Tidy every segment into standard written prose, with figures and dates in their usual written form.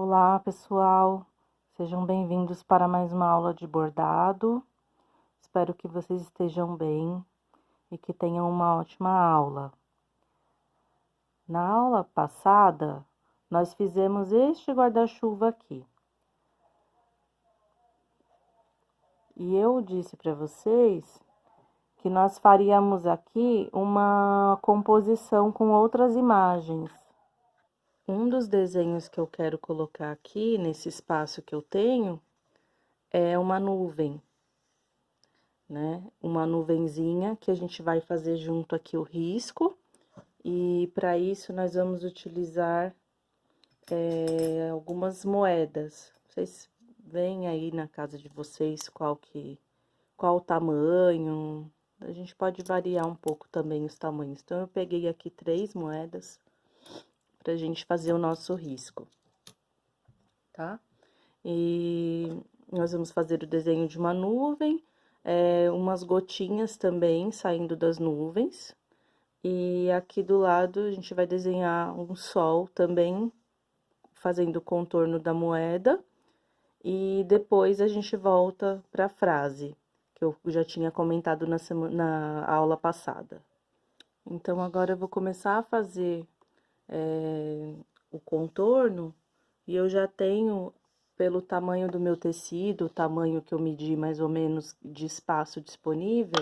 Olá, pessoal. Sejam bem-vindos para mais uma aula de bordado. Espero que vocês estejam bem e que tenham uma ótima aula. Na aula passada, nós fizemos este guarda-chuva aqui. E eu disse para vocês que nós faríamos aqui uma composição com outras imagens. Um dos desenhos que eu quero colocar aqui, nesse espaço que eu tenho, é uma nuvem, né? Uma nuvenzinha que a gente vai fazer junto aqui o risco. E para isso, nós vamos utilizar algumas moedas. Vocês veem aí na casa de vocês qual o tamanho. A gente pode variar um pouco também os tamanhos. Então, eu peguei aqui 3 moedas pra gente fazer o nosso risco, tá? E nós vamos fazer o desenho de uma nuvem, umas gotinhas também saindo das nuvens. E aqui do lado a gente vai desenhar um sol também, fazendo o contorno da moeda. E depois a gente volta para a frase, que eu já tinha comentado na aula passada. Então, agora eu vou começar a fazer o contorno, e eu já tenho, pelo tamanho do meu tecido, o tamanho que eu medi mais ou menos de espaço disponível,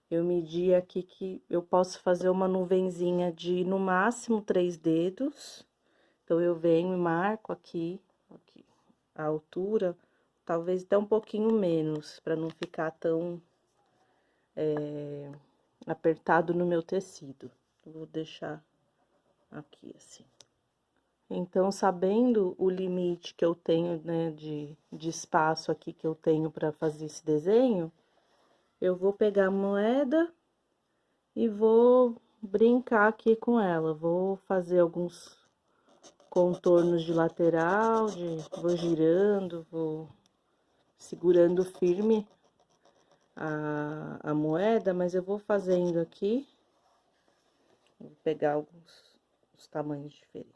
eu medi aqui que eu posso fazer uma nuvenzinha de, no máximo, 3 dedos. Então, eu venho e marco aqui a altura, talvez até um pouquinho menos, para não ficar tão apertado no meu tecido. Vou deixar aqui assim. Então, sabendo o limite que eu tenho, né, de espaço aqui que eu tenho para fazer esse desenho, eu vou pegar a moeda e vou brincar aqui com ela. Vou fazer alguns contornos de lateral, vou girando, vou segurando firme a moeda, mas eu vou fazendo aqui. Vou pegar os tamanhos diferentes.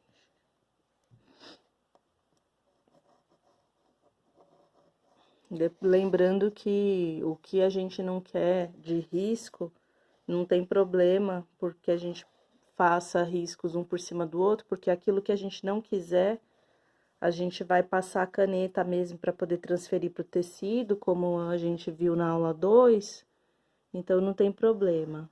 Lembrando que o que a gente não quer de risco, não tem problema, porque a gente faça riscos um por cima do outro, porque aquilo que a gente não quiser, a gente vai passar a caneta mesmo para poder transferir para o tecido, como a gente viu na aula 2, então não tem problema.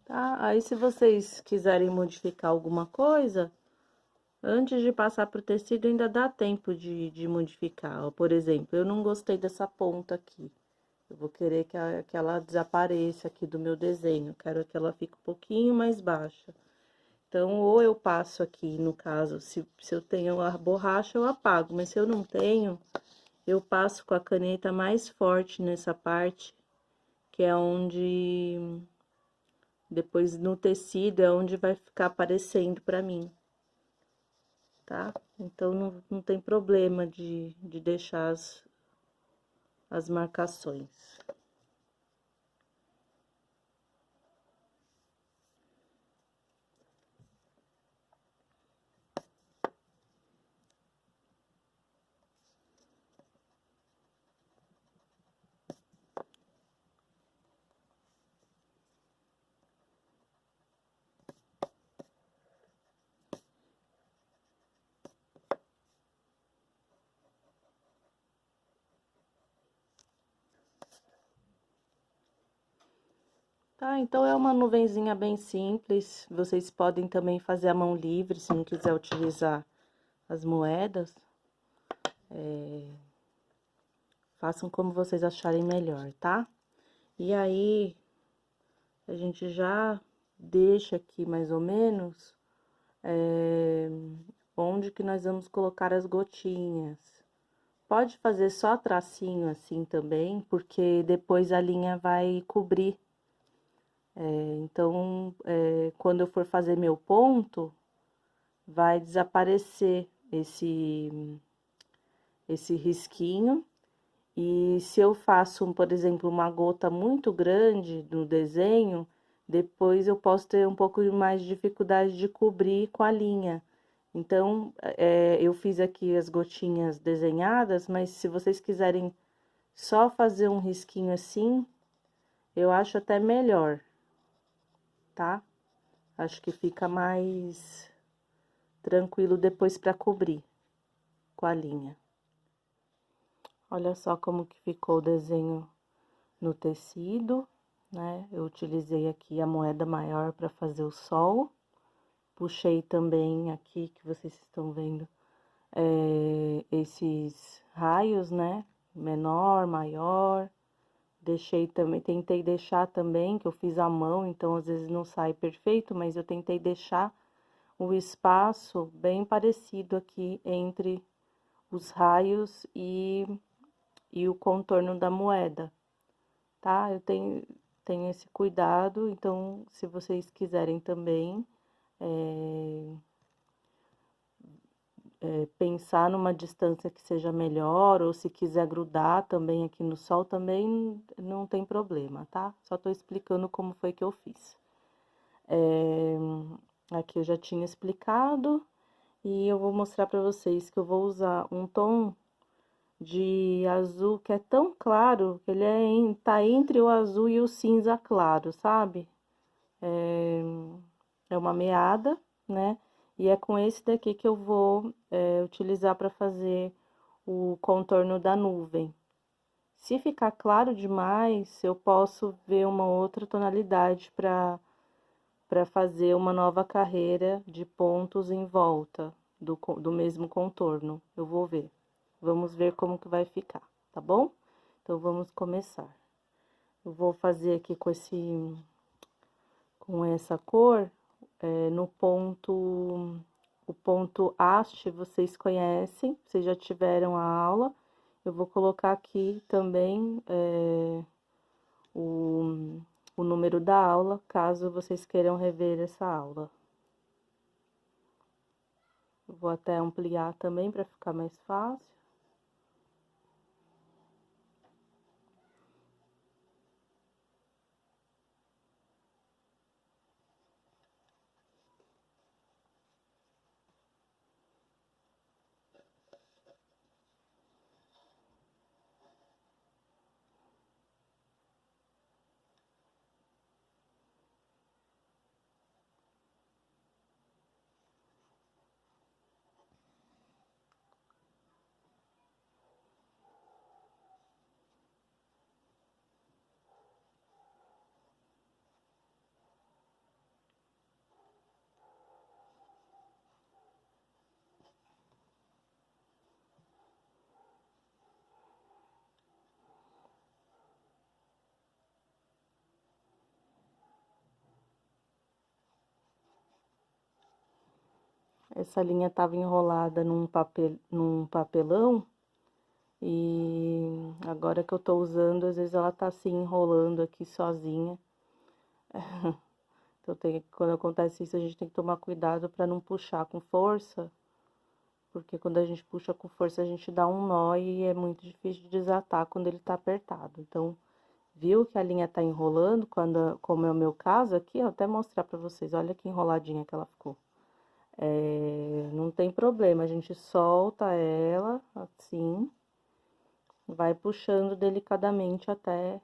Tá? Aí, se vocês quiserem modificar alguma coisa, antes de passar pro tecido, ainda dá tempo de modificar. Ó, por exemplo, eu não gostei dessa ponta aqui. Eu vou querer que ela desapareça aqui do meu desenho. Quero que ela fique um pouquinho mais baixa. Então, ou eu passo aqui, no caso, se eu tenho a borracha, eu apago. Mas se eu não tenho, eu passo com a caneta mais forte nessa parte, que é onde... Depois, no tecido, é onde vai ficar aparecendo pra mim, tá? Então, não tem problema de deixar as marcações. Tá, então é uma nuvenzinha bem simples. Vocês podem também fazer a mão livre, se não quiser utilizar as moedas. Façam como vocês acharem melhor, tá? E aí, a gente já deixa aqui mais ou menos onde que nós vamos colocar as gotinhas. Pode fazer só tracinho assim também, porque depois a linha vai cobrir. Então, quando eu for fazer meu ponto, vai desaparecer esse risquinho. E se eu faço, por exemplo, uma gota muito grande no desenho, depois eu posso ter um pouco mais de dificuldade de cobrir com a linha. Então, eu fiz aqui as gotinhas desenhadas, mas se vocês quiserem só fazer um risquinho assim, eu acho até melhor, tá? Acho que fica mais tranquilo depois para cobrir com a linha. Olha só como que ficou o desenho no tecido, né? Eu utilizei aqui a moeda maior para fazer o sol. Puxei também aqui, que vocês estão vendo, esses raios, né? Menor, maior. Deixei também, tentei deixar também, que eu fiz à mão, então às vezes não sai perfeito, mas eu tentei deixar o espaço bem parecido aqui entre os raios e o contorno da moeda, tá? Eu tenho esse cuidado, então, se vocês quiserem também pensar numa distância que seja melhor, ou se quiser grudar também aqui no sol, também não tem problema, tá? Só tô explicando como foi que eu fiz. Aqui eu já tinha explicado, e eu vou mostrar pra vocês que eu vou usar um tom de azul que é tão claro, que ele tá entre o azul e o cinza claro, sabe? É uma meada, né? E é com esse daqui que eu vou utilizar para fazer o contorno da nuvem. Se ficar claro demais, eu posso ver uma outra tonalidade para fazer uma nova carreira de pontos em volta do mesmo contorno. Eu vou ver. Vamos ver como que vai ficar, tá bom? Então, vamos começar. Eu vou fazer aqui com essa cor, no ponto, o ponto haste, vocês conhecem, vocês já tiveram a aula. Eu vou colocar aqui também o número da aula, caso vocês queiram rever essa aula. Eu vou até ampliar também para ficar mais fácil. Essa linha tava enrolada num papelão, e agora que eu tô usando, às vezes ela tá assim, enrolando aqui sozinha. Então, quando acontece isso, a gente tem que tomar cuidado para não puxar com força, porque quando a gente puxa com força, a gente dá um nó e é muito difícil de desatar quando ele tá apertado. Então, viu que a linha tá enrolando, como é o meu caso aqui, ó, até mostrar pra vocês, olha que enroladinha que ela ficou. Não tem problema, a gente solta ela, assim, vai puxando delicadamente até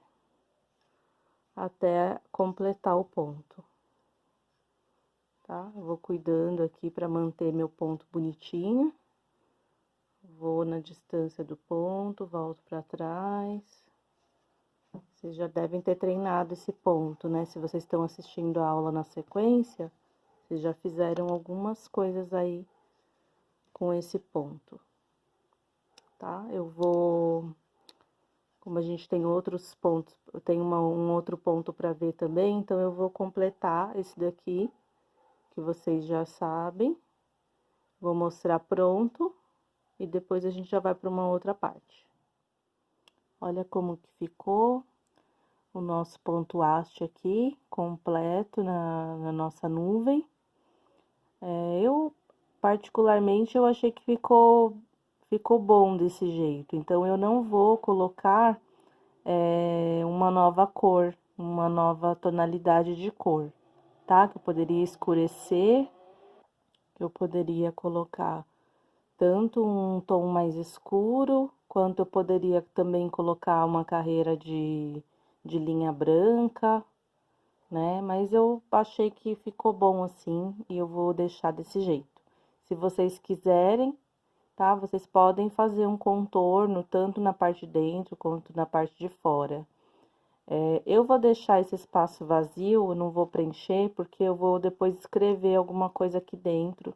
completar o ponto, tá? Eu vou cuidando aqui para manter meu ponto bonitinho. Vou na distância do ponto, volto para trás. Vocês já devem ter treinado esse ponto, né? Se vocês estão assistindo a aula na sequência, vocês já fizeram algumas coisas aí com esse ponto, tá? Como a gente tem outros pontos, eu tenho um outro ponto para ver também, então eu vou completar esse daqui, que vocês já sabem. Vou mostrar pronto e depois a gente já vai para uma outra parte. Olha como que ficou o nosso ponto haste aqui, completo na nossa nuvem. Particularmente, eu achei que ficou bom desse jeito. Então, eu não vou colocar uma nova cor, uma nova tonalidade de cor, tá? Que eu poderia escurecer, que eu poderia colocar tanto um tom mais escuro, quanto eu poderia também colocar uma carreira de linha branca, né? Mas eu achei que ficou bom assim e eu vou deixar desse jeito. Se vocês quiserem, tá? Vocês podem fazer um contorno tanto na parte de dentro quanto na parte de fora. Eu vou deixar esse espaço vazio, eu não vou preencher, porque eu vou depois escrever alguma coisa aqui dentro,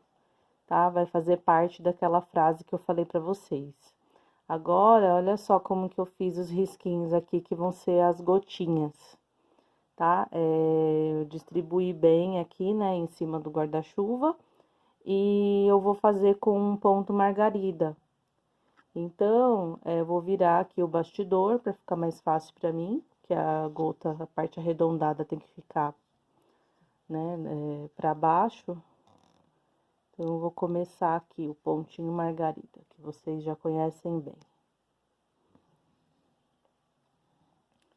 tá? Vai fazer parte daquela frase que eu falei pra vocês. Agora, olha só como que eu fiz os risquinhos aqui, que vão ser as gotinhas, tá? Eu distribuí bem aqui, né, em cima do guarda-chuva, e eu vou fazer com um ponto margarida. Então, eu vou virar aqui o bastidor para ficar mais fácil para mim, que a gota, a parte arredondada tem que ficar, né, para baixo. Então, eu vou começar aqui o pontinho margarida, que vocês já conhecem bem.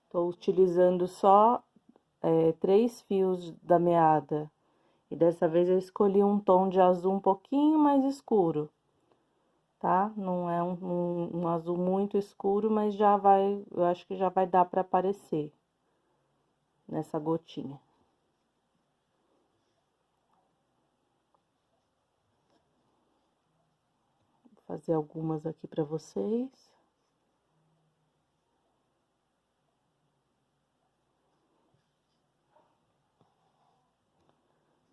Tô utilizando só 3 fios da meada. E dessa vez eu escolhi um tom de azul um pouquinho mais escuro, tá? Não é um azul muito escuro, mas eu acho que já vai dar para aparecer nessa gotinha. Vou fazer algumas aqui para vocês.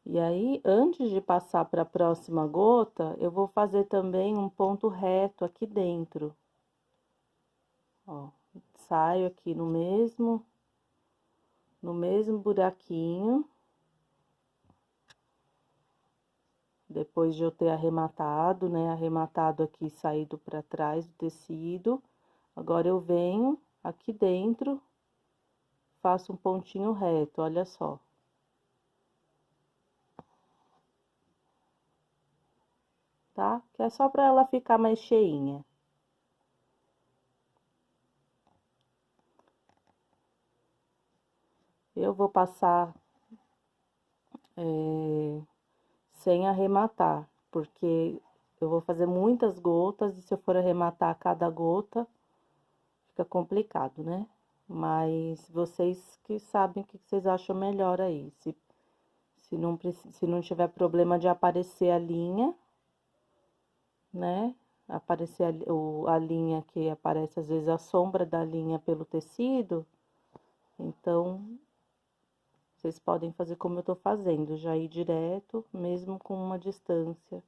E aí, antes de passar para a próxima gota, eu vou fazer também um ponto reto aqui dentro. Ó, saio aqui no mesmo buraquinho. Depois de eu ter arrematado, né? Arrematado aqui, saído para trás do tecido. Agora, eu venho aqui dentro, faço um pontinho reto, olha só. Tá? Que é só para ela ficar mais cheinha. Eu vou passar sem arrematar, porque eu vou fazer muitas gotas e se eu for arrematar cada gota, fica complicado, né? Mas vocês que sabem o que vocês acham melhor aí. Se não tiver problema de aparecer a linha, né? Aparecer a linha que aparece às vezes a sombra da linha pelo tecido, então vocês podem fazer como eu tô fazendo, já ir direto, mesmo com uma distância.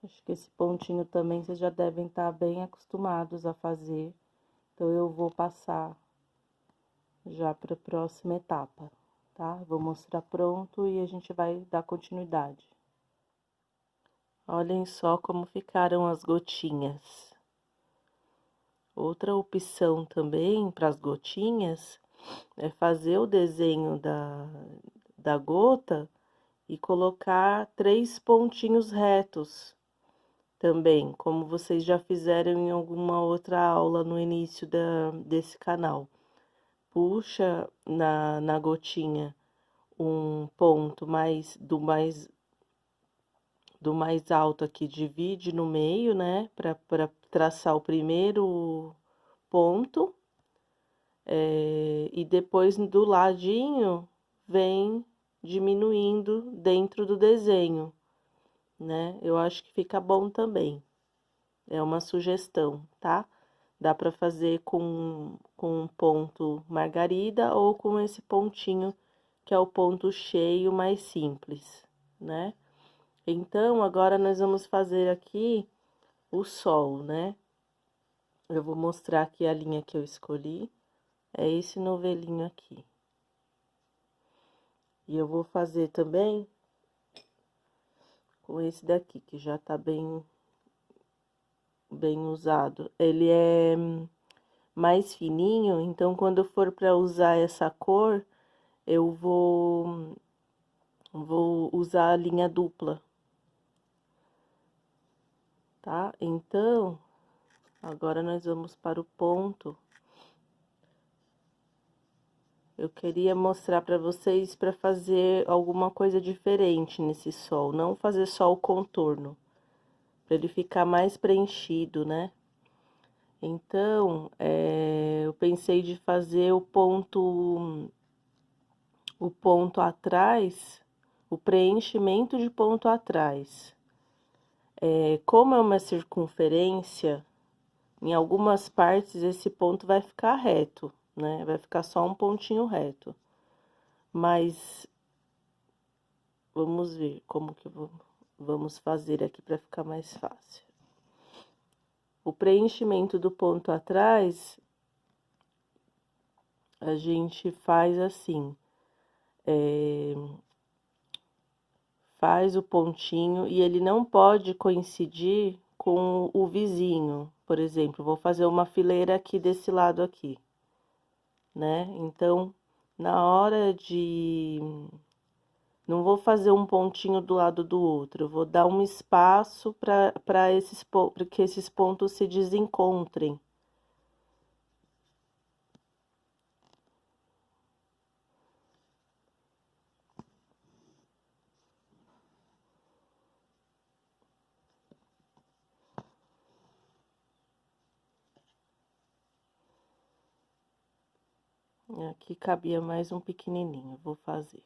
Acho que esse pontinho também vocês já devem estar bem acostumados a fazer. Então, eu vou passar já para a próxima etapa, tá? Vou mostrar pronto e a gente vai dar continuidade. Olhem só como ficaram as gotinhas. Outra opção também para as gotinhas é fazer o desenho da gota e colocar 3 pontinhos retos também, como vocês já fizeram em alguma outra aula no início desse canal. Puxa na gotinha um ponto do mais alto aqui, divide no meio, né, para traçar o primeiro ponto, e depois do ladinho vem diminuindo dentro do desenho, né? Eu acho que fica bom também. É uma sugestão, tá? Dá para fazer com um ponto margarida ou com esse pontinho que é o ponto cheio mais simples, né? Então, agora nós vamos fazer aqui o sol, né? Eu vou mostrar aqui a linha que eu escolhi, é esse novelinho aqui. E eu vou fazer também com esse daqui, que já tá bem usado. Ele é mais fininho, então quando eu for para usar essa cor, eu vou usar a linha dupla, tá? Então, agora nós vamos para o ponto. Eu queria mostrar para vocês para fazer alguma coisa diferente nesse sol, não fazer só o contorno, para ele ficar mais preenchido, né? Então, eu pensei de fazer o ponto atrás, o preenchimento de ponto atrás. Como é uma circunferência, em algumas partes esse ponto vai ficar reto, né? Vai ficar só um pontinho reto. Mas vamos ver como que vamos fazer aqui para ficar mais fácil. O preenchimento do ponto atrás, a gente faz assim, faz o pontinho e ele não pode coincidir com o vizinho. Por exemplo, vou fazer uma fileira aqui desse lado aqui, né? Então, na hora de... Não vou fazer um pontinho do lado do outro, eu vou dar um espaço para que esses pontos se desencontrem. Aqui cabia mais um pequenininho, vou fazer.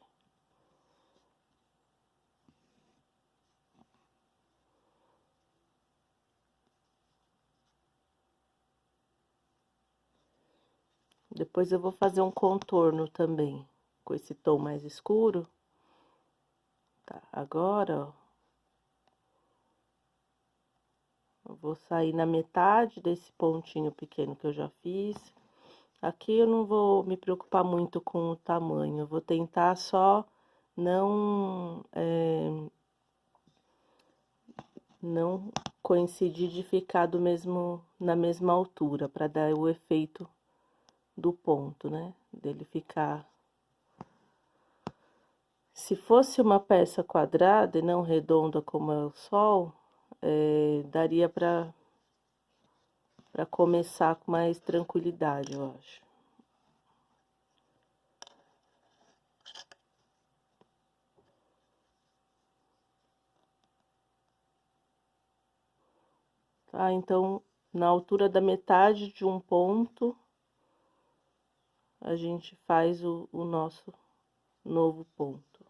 Depois eu vou fazer um contorno também, com esse tom mais escuro. Tá, agora, ó, eu vou sair na metade desse pontinho pequeno que eu já fiz. Aqui eu não vou me preocupar muito com o tamanho, eu vou tentar só não coincidir de ficar na mesma altura, para dar o efeito do ponto, né? Dele ficar... Se fosse uma peça quadrada e não redonda como é o sol, daria para começar com mais tranquilidade, eu acho. Tá, então, na altura da metade de um ponto, a gente faz o nosso novo ponto.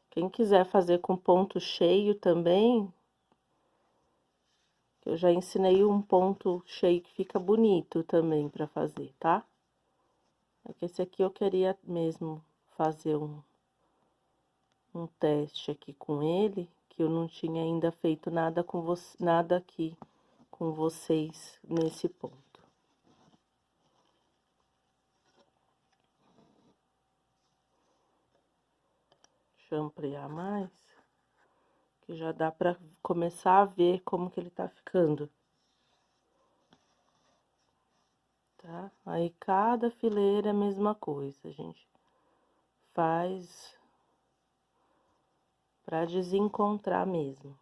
Quem quiser fazer com ponto cheio também, Eu já ensinei um ponto cheio que fica bonito também pra fazer, tá? É que esse aqui eu queria mesmo fazer um teste aqui com ele, que eu não tinha ainda feito nada com nada aqui com vocês nesse ponto. Deixa eu ampliar mais, que já dá pra começar a ver como que ele tá ficando. Tá? Aí cada fileira é a mesma coisa, a gente faz pra desencontrar mesmo.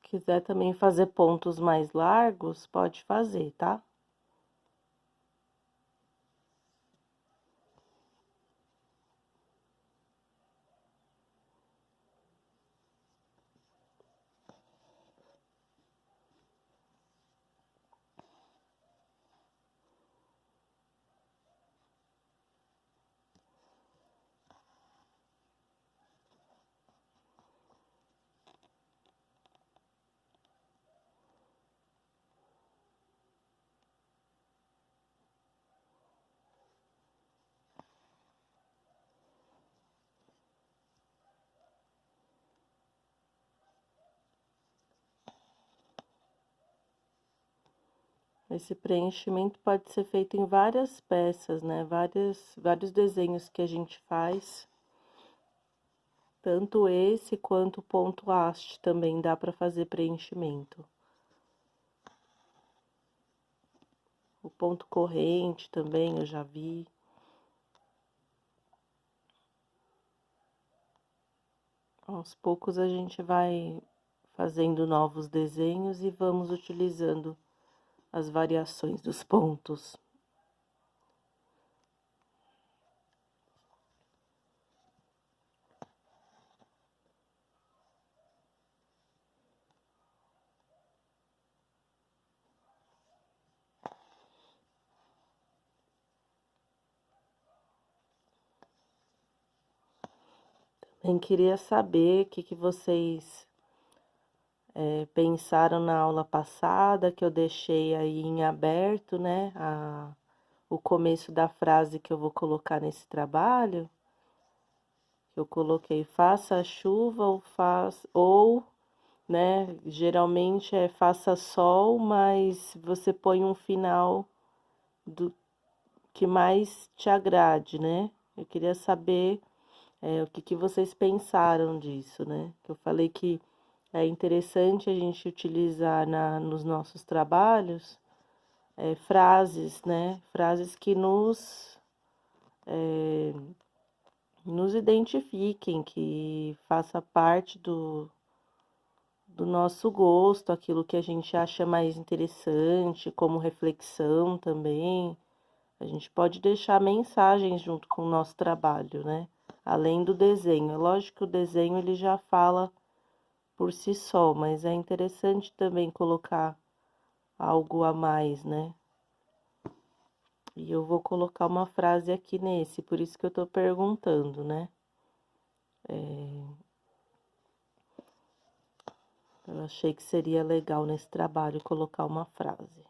Se quiser também fazer pontos mais largos, pode fazer, tá? Esse preenchimento pode ser feito em várias peças, né? Vários desenhos que a gente faz. Tanto esse quanto o ponto haste também dá para fazer preenchimento. O ponto corrente também eu já vi. Aos poucos a gente vai fazendo novos desenhos e vamos utilizando as variações dos pontos. Também queria saber o que vocês pensaram na aula passada, que eu deixei aí em aberto, né? O começo da frase que eu vou colocar nesse trabalho. Eu coloquei faça chuva ou, né? Geralmente é faça sol, mas você põe um final do que mais te agrade, né? Eu queria saber o que vocês pensaram disso, né? Que eu falei que é interessante a gente utilizar nos nossos trabalhos frases, né? Frases que nos identifiquem, que faça parte do nosso gosto, aquilo que a gente acha mais interessante, como reflexão também. A gente pode deixar mensagens junto com o nosso trabalho, né? Além do desenho. É lógico que o desenho ele já fala por si só, mas é interessante também colocar algo a mais, né? E eu vou colocar uma frase aqui nesse, por isso que eu tô perguntando, né? Eu achei que seria legal nesse trabalho colocar uma frase.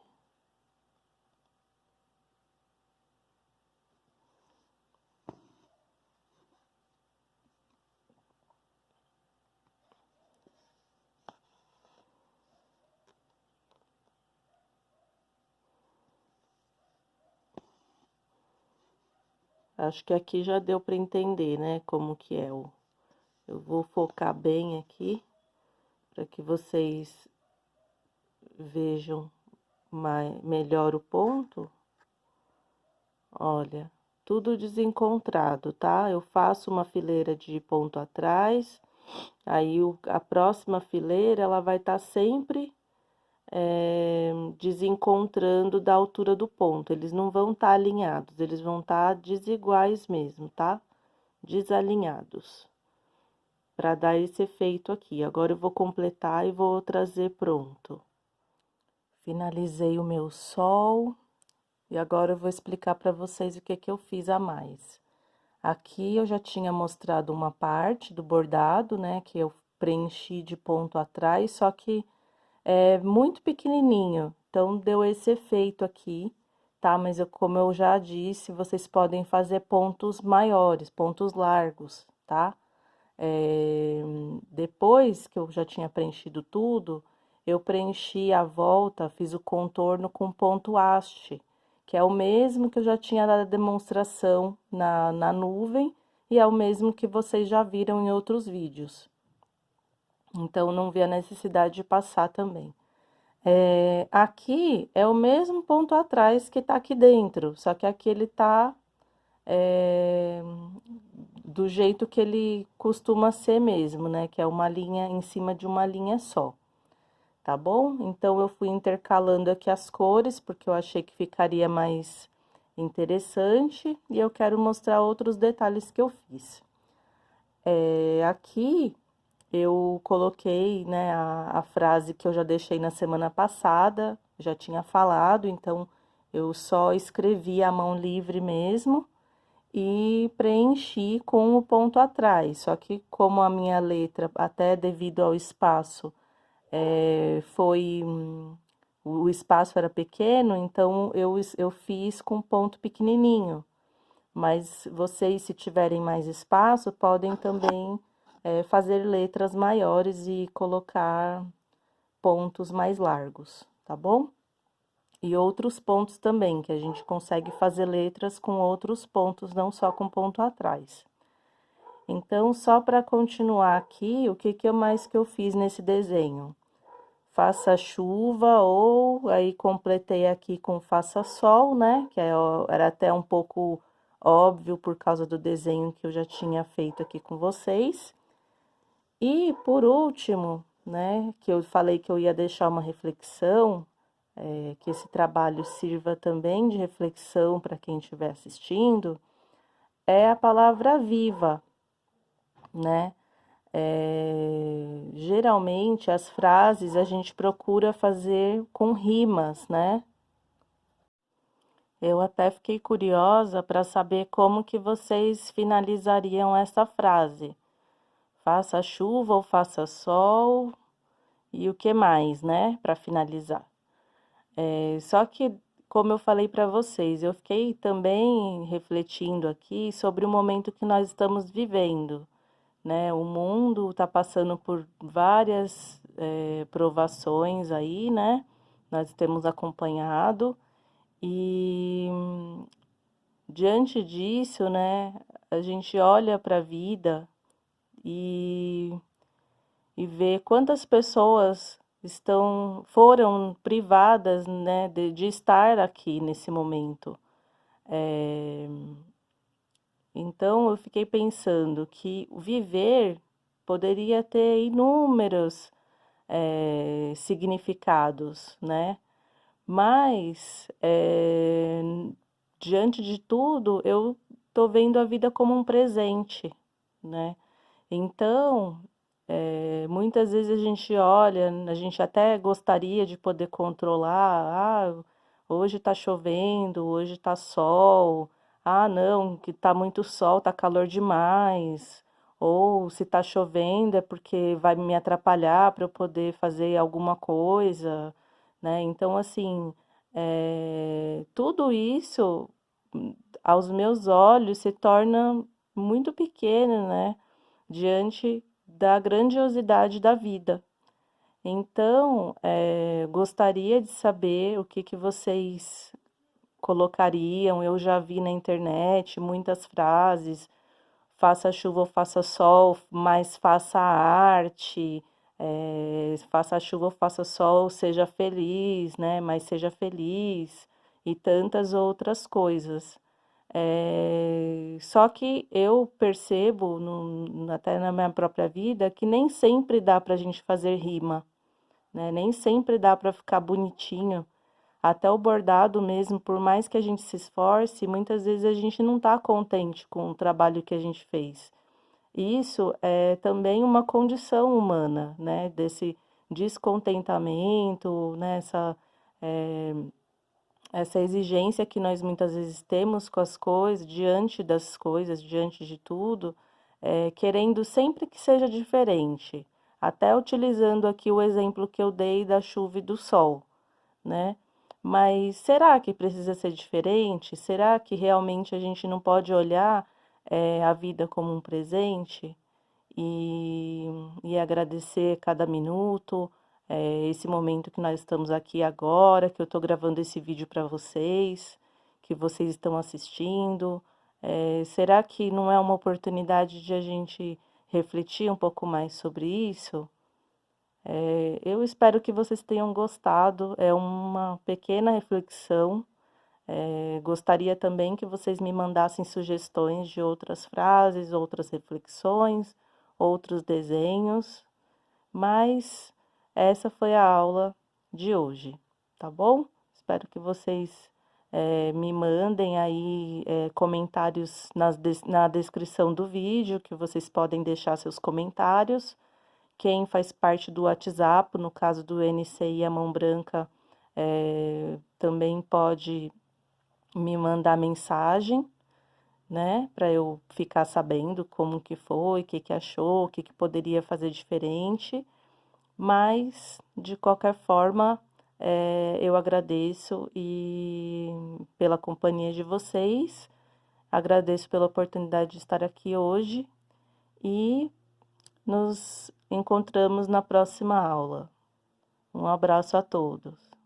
Acho que aqui já deu para entender, né, como que é o... Eu vou focar bem aqui, para que vocês vejam melhor o ponto. Olha, tudo desencontrado, tá? Eu faço uma fileira de ponto atrás, Aí a próxima fileira, ela vai estar sempre desencontrando da altura do ponto. Eles não vão estar alinhados, eles vão estar desiguais mesmo, tá? Desalinhados. Para dar esse efeito aqui. Agora eu vou completar e vou trazer pronto. Finalizei o meu sol e agora eu vou explicar para vocês o que eu fiz a mais. Aqui eu já tinha mostrado uma parte do bordado, né, que eu preenchi de ponto atrás, só que é muito pequenininho, então deu esse efeito aqui, tá? Mas como eu já disse, vocês podem fazer pontos maiores, pontos largos, tá? Depois que eu já tinha preenchido tudo, eu preenchi a volta, fiz o contorno com ponto haste, que é o mesmo que eu já tinha dado a demonstração na nuvem, e é o mesmo que vocês já viram em outros vídeos. Então, não vi a necessidade de passar também. Aqui é o mesmo ponto atrás que tá aqui dentro, só que aqui ele tá do jeito que ele costuma ser mesmo, né? Que é uma linha em cima de uma linha só, tá bom? Então, eu fui intercalando aqui as cores, porque eu achei que ficaria mais interessante, e eu quero mostrar outros detalhes que eu fiz. Aqui eu coloquei, né, a frase que eu já deixei na semana passada, já tinha falado, então eu só escrevi à mão livre mesmo e preenchi com o ponto atrás. Só que como a minha letra, até devido ao espaço, o espaço era pequeno, então eu fiz com ponto pequenininho. Mas vocês, se tiverem mais espaço, podem também fazer letras maiores e colocar pontos mais largos, tá bom? E outros pontos também, que a gente consegue fazer letras com outros pontos, não só com ponto atrás. Então, só para continuar aqui, o que mais que eu fiz nesse desenho? Faça chuva, ou aí completei aqui com faça sol, né? Que era até um pouco óbvio por causa do desenho que eu já tinha feito aqui com vocês. E por último, né, que eu falei que eu ia deixar uma reflexão, que esse trabalho sirva também de reflexão para quem estiver assistindo, é a palavra viva, né? Geralmente as frases a gente procura fazer com rimas, né? Eu até fiquei curiosa para saber como que vocês finalizariam essa frase. Faça chuva ou faça sol, e o que mais, né, para finalizar. Só que, como eu falei para vocês, eu fiquei também refletindo aqui sobre o momento que nós estamos vivendo, né? O mundo está passando por várias provações aí, né? Nós temos acompanhado e diante disso, né? A gente olha para a vida e ver quantas pessoas foram privadas, né, de estar aqui nesse momento. Então, eu fiquei pensando que o viver poderia ter inúmeros significados, né? Mas, diante de tudo, eu tô vendo a vida como um presente, né? Então, muitas vezes a gente olha, a gente até gostaria de poder controlar, hoje tá chovendo, hoje tá sol, não, que tá muito sol, tá calor demais, ou se tá chovendo é porque vai me atrapalhar para eu poder fazer alguma coisa, né? Então, assim, tudo isso, aos meus olhos, se torna muito pequeno, né? Diante da grandiosidade da vida. Então, gostaria de saber o que vocês colocariam. Eu já vi na internet muitas frases, faça chuva ou faça sol, mas faça arte, faça chuva ou faça sol, seja feliz, né? Mas seja feliz, e tantas outras coisas. Só que eu percebo, até na minha própria vida, que nem sempre dá pra gente fazer rima, né? Nem sempre dá pra ficar bonitinho. Até o bordado mesmo, por mais que a gente se esforce, muitas vezes a gente não tá contente com o trabalho que a gente fez. Isso é também uma condição humana, né? Desse descontentamento, né? Essa exigência que nós muitas vezes temos com as coisas, diante das coisas, diante de tudo, querendo sempre que seja diferente. Até utilizando aqui o exemplo que eu dei da chuva e do sol, né? Mas será que precisa ser diferente? Será que realmente a gente não pode olhar, a vida como um presente? E agradecer cada minuto, esse momento que nós estamos aqui agora, que eu estou gravando esse vídeo para vocês, que vocês estão assistindo. Será que não é uma oportunidade de a gente refletir um pouco mais sobre isso? Eu espero que vocês tenham gostado, é uma pequena reflexão. Gostaria também que vocês me mandassem sugestões de outras frases, outras reflexões, outros desenhos, mas essa foi a aula de hoje, tá bom? Espero que vocês me mandem aí comentários na descrição do vídeo, que vocês podem deixar seus comentários. Quem faz parte do WhatsApp, no caso do NCI A Mão Branca, também pode me mandar mensagem, né, para eu ficar sabendo como que foi, o que que achou, o que que poderia fazer diferente. Mas, de qualquer forma, eu agradeço pela companhia de vocês, agradeço pela oportunidade de estar aqui hoje e nos encontramos na próxima aula. Um abraço a todos.